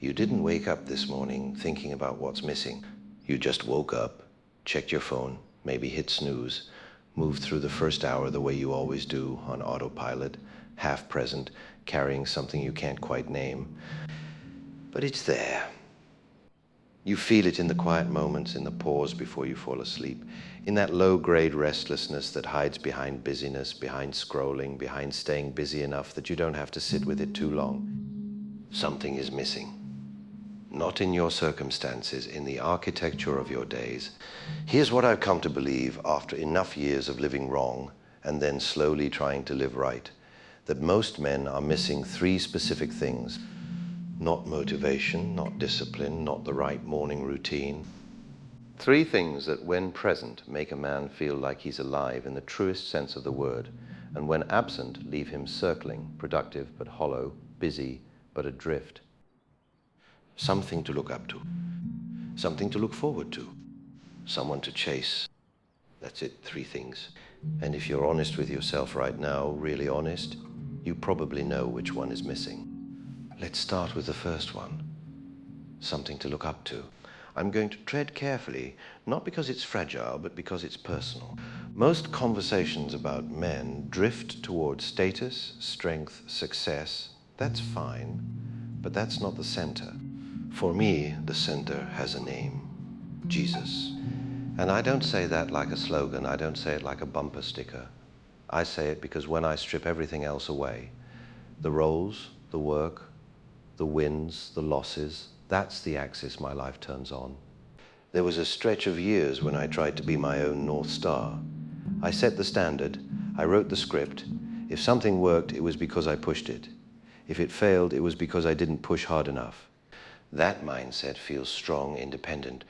You didn't wake up this morning thinking about what's missing. You just woke up, checked your phone, maybe hit snooze, moved through the first hour the way you always do, on autopilot, half present, carrying something you can't quite name. But it's there. You feel it in the quiet moments, in the pause before you fall asleep, in that low-grade restlessness that hides behind busyness, behind scrolling, behind staying busy enough that you don't have to sit with it too long. Something is missing. Not in your circumstances, in the architecture of your days. Here's what I've come to believe after enough years of living wrong and then slowly trying to live right, that most men are missing three specific things. Not motivation, not discipline, not the right morning routine. Three things that, when present, make a man feel like he's alive in the truest sense of the word, and when absent, leave him circling, productive but hollow, busy but adrift. Something to look up to, something to look forward to, someone to chase. That's it, three things. And if you're honest with yourself right now, really honest, you probably know which one is missing. Let's start with the first one. Something to look up to. I'm going to tread carefully, not because it's fragile, but because it's personal. Most conversations about men drift towards status, strength, success. That's fine, but that's not the center. For me, the center has a name, Jesus. And I don't say that like a slogan, I don't say it like a bumper sticker. I say it because when I strip everything else away, the roles, the work, the wins, the losses, that's the axis my life turns on. There was a stretch of years when I tried to be my own North Star. I set the standard, I wrote the script. If something worked, it was because I pushed it. If it failed, it was because I didn't push hard enough. That mindset feels strong, independent,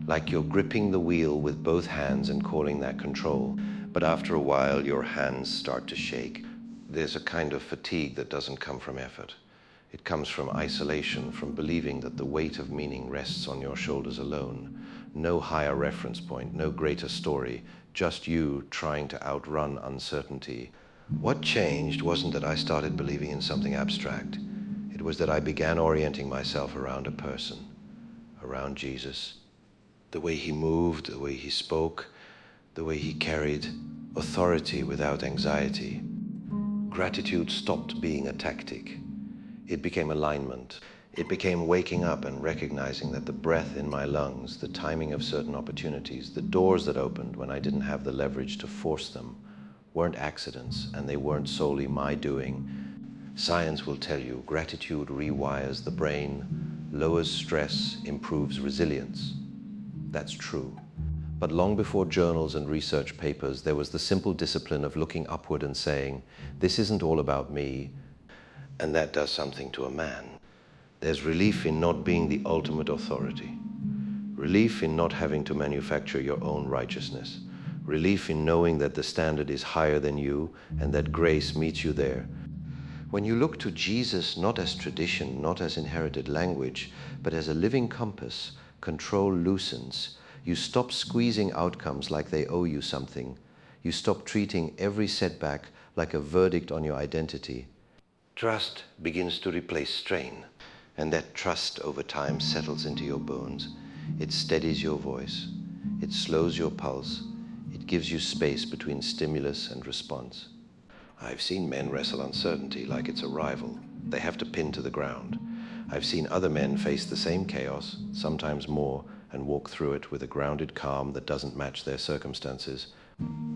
like you're gripping the wheel with both hands and calling that control. But after a while, your hands start to shake. There's a kind of fatigue that doesn't come from effort. It comes from isolation, from believing that the weight of meaning rests on your shoulders alone. No higher reference point, no greater story, just you trying to outrun uncertainty. What changed wasn't that I started believing in something abstract. It was that I began orienting myself around a person, around Jesus. The way he moved, the way he spoke, the way he carried authority without anxiety. Gratitude stopped being a tactic. It became alignment. It became waking up and recognizing that the breath in my lungs, the timing of certain opportunities, the doors that opened when I didn't have the leverage to force them, weren't accidents, and they weren't solely my doing. Science will tell you gratitude rewires the brain, lowers stress, improves resilience. That's true. But long before journals and research papers, there was the simple discipline of looking upward and saying, this isn't all about me, and that does something to a man. There's relief in not being the ultimate authority. Relief in not having to manufacture your own righteousness. Relief in knowing that the standard is higher than you and that grace meets you there. When you look to Jesus not as tradition, not as inherited language, but as a living compass, control loosens. You stop squeezing outcomes like they owe you something. You stop treating every setback like a verdict on your identity. Trust begins to replace strain, and that trust over time settles into your bones. It steadies your voice. It slows your pulse. It gives you space between stimulus and response. I've seen men wrestle uncertainty like it's a rival they have to pin to the ground. I've seen other men face the same chaos, sometimes more, and walk through it with a grounded calm that doesn't match their circumstances.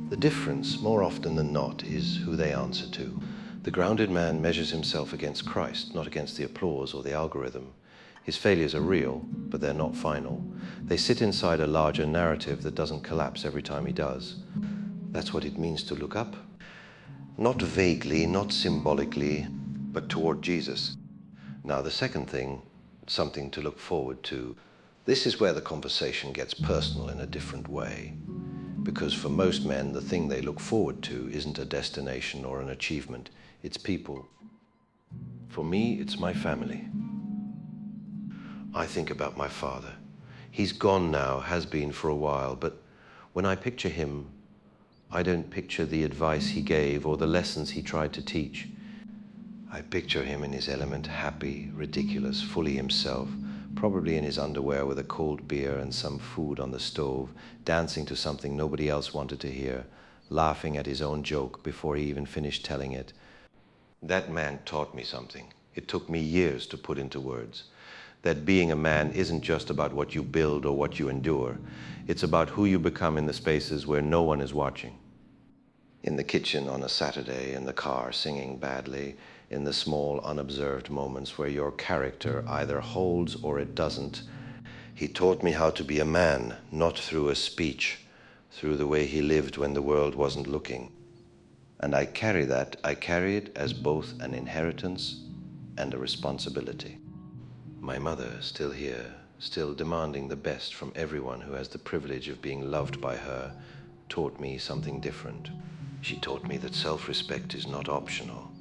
The difference, more often than not, is who they answer to. The grounded man measures himself against Christ, not against the applause or the algorithm. His failures are real, but they're not final. They sit inside a larger narrative that doesn't collapse every time he does. That's what it means to look up. Not vaguely, not symbolically, but toward Jesus. Now, the second thing, something to look forward to. This is where the conversation gets personal in a different way. Because for most men, the thing they look forward to isn't a destination or an achievement. It's people. For me, it's my family. I think about my father. He's gone now, has been for a while, but when I picture him, I don't picture the advice he gave or the lessons he tried to teach. I picture him in his element, happy, ridiculous, fully himself, probably in his underwear with a cold beer and some food on the stove, dancing to something nobody else wanted to hear, laughing at his own joke before he even finished telling it. That man taught me something. It took me years to put into words. That being a man isn't just about what you build or what you endure. It's about who you become in the spaces where no one is watching. In the kitchen on a Saturday, in the car singing badly, in the small unobserved moments where your character either holds or it doesn't. He taught me how to be a man, not through a speech, through the way he lived when the world wasn't looking. And I carry it as both an inheritance and a responsibility. My mother, still here, still demanding the best from everyone who has the privilege of being loved by her, taught me something different. She taught me that self-respect is not optional,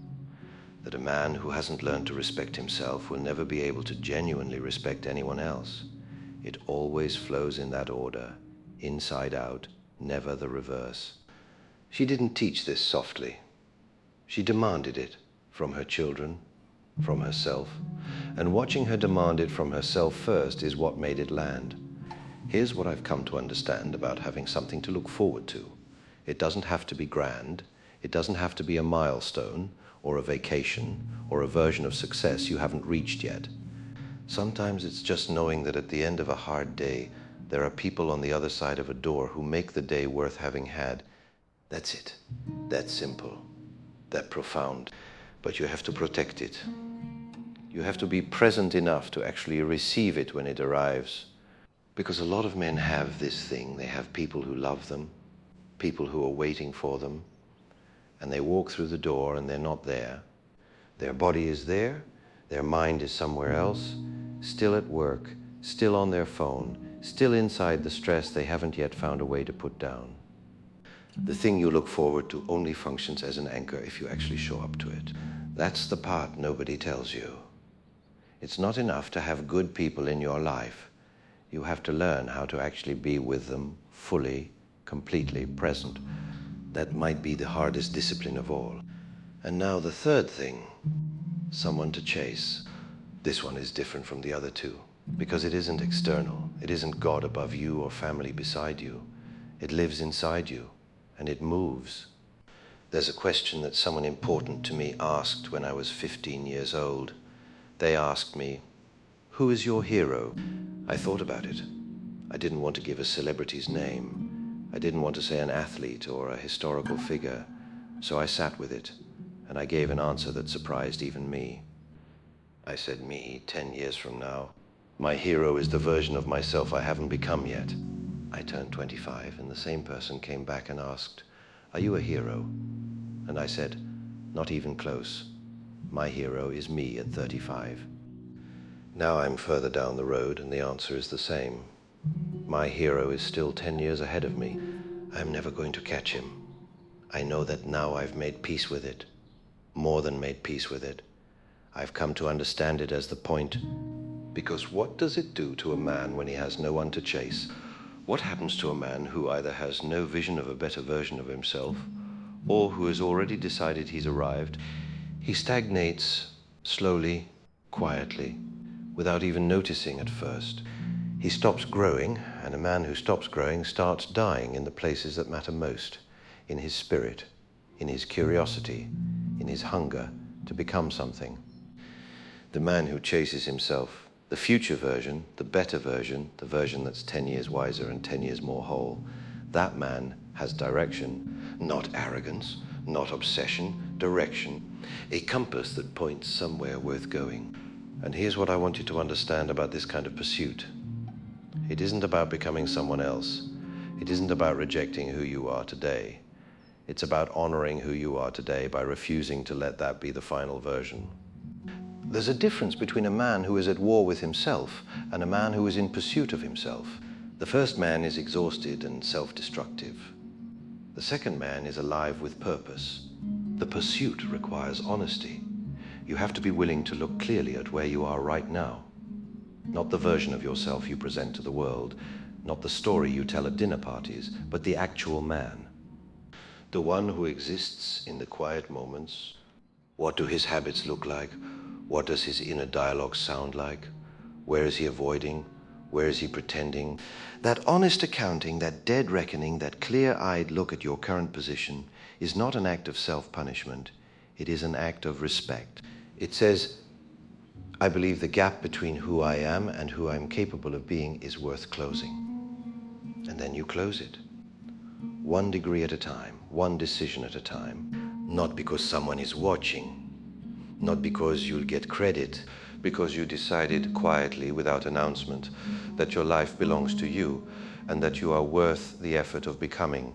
that a man who hasn't learned to respect himself will never be able to genuinely respect anyone else. It always flows in that order, inside out, never the reverse. She didn't teach this softly. She demanded it from her children, from herself, and watching her demand it from herself first is what made it land. Here's what I've come to understand about having something to look forward to. It doesn't have to be grand. It doesn't have to be a milestone or a vacation or a version of success you haven't reached yet. Sometimes it's just knowing that at the end of a hard day, there are people on the other side of a door who make the day worth having had. That's it. That simple. That profound. But you have to protect it. You have to be present enough to actually receive it when it arrives. Because a lot of men have this thing. They have people who love them, people who are waiting for them, and they walk through the door and they're not there. Their body is there, their mind is somewhere else, still at work, still on their phone, still inside the stress they haven't yet found a way to put down. The thing you look forward to only functions as an anchor if you actually show up to it. That's the part nobody tells you. It's not enough to have good people in your life. You have to learn how to actually be with them fully, completely present. That might be the hardest discipline of all. And now the third thing, someone to chase. This one is different from the other two, because it isn't external. It isn't God above you or family beside you. It lives inside you, and it moves. There's a question that someone important to me asked when I was 15 years old. They asked me, "Who is your hero?" I thought about it. I didn't want to give a celebrity's name. I didn't want to say an athlete or a historical figure. So I sat with it, and I gave an answer that surprised even me. I said, me, 10 years from now. My hero is the version of myself I haven't become yet. I turned 25, and the same person came back and asked, "Are you a hero?" And I said, "Not even close. My hero is me at 35. Now I'm further down the road, and the answer is the same. My hero is still 10 years ahead of me. I'm never going to catch him. I know that now I've made peace with it. More than made peace with it. I've come to understand it as the point. Because what does it do to a man when he has no one to chase? What happens to a man who either has no vision of a better version of himself, or who has already decided he's arrived? He stagnates slowly, quietly, without even noticing at first. He stops growing, and a man who stops growing starts dying in the places that matter most, in his spirit, in his curiosity, in his hunger to become something. The man who chases himself, the future version, the better version, the version that's 10 years wiser and 10 years more whole, that man has direction, not arrogance, not obsession, direction, a compass that points somewhere worth going. And here's what I want you to understand about this kind of pursuit. It isn't about becoming someone else. It isn't about rejecting who you are today. It's about honoring who you are today by refusing to let that be the final version. There's a difference between a man who is at war with himself and a man who is in pursuit of himself. The first man is exhausted and self-destructive. The second man is alive with purpose. The pursuit requires honesty. You have to be willing to look clearly at where you are right now. Not the version of yourself you present to the world, not the story you tell at dinner parties, but the actual man. The one who exists in the quiet moments, What do his habits look like? What does his inner dialogue sound like? Where is he avoiding? Where is he pretending? That honest accounting, that dead reckoning, that clear-eyed look at your current position is not an act of self-punishment. It is an act of respect. It says, I believe the gap between who I am and who I'm capable of being is worth closing. And then you close it. 1 degree at a time, one decision at a time. Not because someone is watching, not because you'll get credit, because you decided quietly, without announcement, that your life belongs to you and that you are worth the effort of becoming.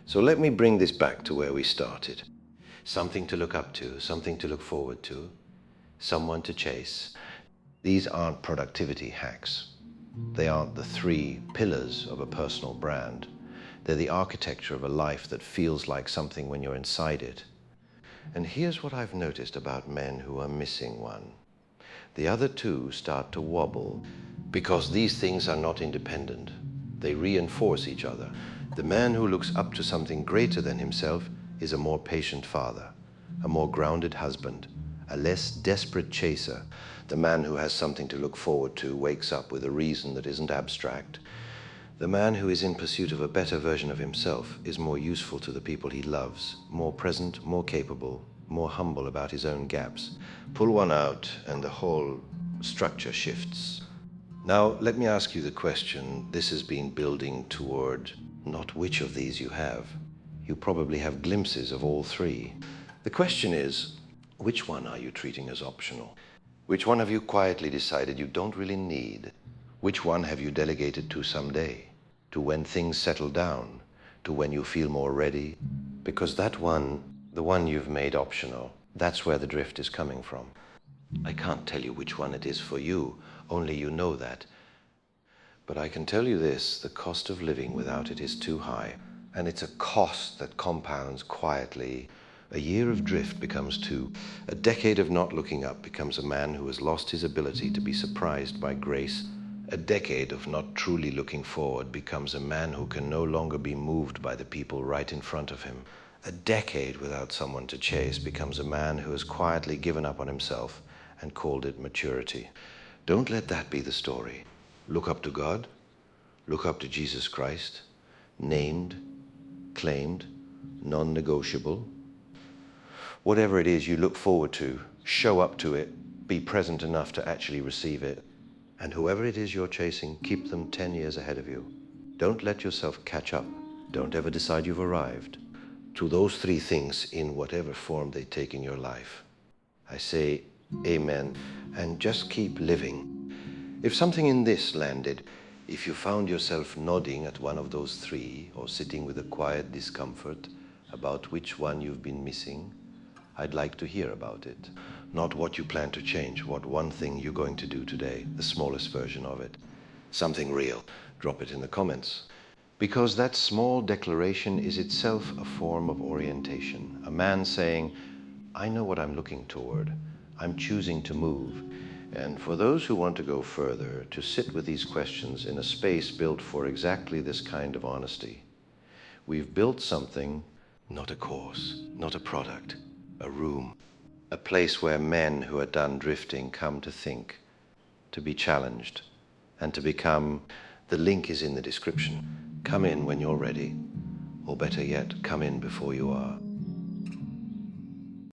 So let me bring this back to where we started. Something to look up to, something to look forward to, someone to chase. These aren't productivity hacks. They aren't the 3 pillars of a personal brand. They're the architecture of a life that feels like something when you're inside it. And here's what I've noticed about men who are missing one. The other 2 start to wobble because these things are not independent. They reinforce each other. The man who looks up to something greater than himself is a more patient father, a more grounded husband, a less desperate chaser. The man who has something to look forward to wakes up with a reason that isn't abstract. The man who is in pursuit of a better version of himself is more useful to the people he loves, more present, more capable, more humble about his own gaps. Pull one out and the whole structure shifts. Now, let me ask you the question this has been building toward, not which of these you have. You probably have glimpses of all 3. The question is, which one are you treating as optional? Which one have you quietly decided you don't really need? Which one have you delegated to someday? To when things settle down? To when you feel more ready? Because that one, the one you've made optional, that's where the drift is coming from. I can't tell you which one it is for you, only you know that. But I can tell you this, the cost of living without it is too high. And it's a cost that compounds quietly. A year of drift becomes 2. A decade of not looking up becomes a man who has lost his ability to be surprised by grace. A decade of not truly looking forward becomes a man who can no longer be moved by the people right in front of him. A decade without someone to chase becomes a man who has quietly given up on himself and called it maturity. Don't let that be the story. Look up to God. Look up to Jesus Christ. Named, claimed, non-negotiable. Whatever it is you look forward to, show up to it, be present enough to actually receive it. And whoever it is you're chasing, keep them 10 years ahead of you. Don't let yourself catch up. Don't ever decide you've arrived. To those 3 things in whatever form they take in your life, I say amen, and just keep living. If something in this landed, if you found yourself nodding at one of those 3 or sitting with a quiet discomfort about which one you've been missing, I'd like to hear about it. Not what you plan to change, what one thing you're going to do today, the smallest version of it. Something real. Drop it in the comments. Because that small declaration is itself a form of orientation. A man saying, I know what I'm looking toward. I'm choosing to move. And for those who want to go further, to sit with these questions in a space built for exactly this kind of honesty. We've built something, not a course, not a product, a room, a place where men who are done drifting come to think, to be challenged, and to become. The link is in the description. Come in when you're ready, or better yet, come in before you are.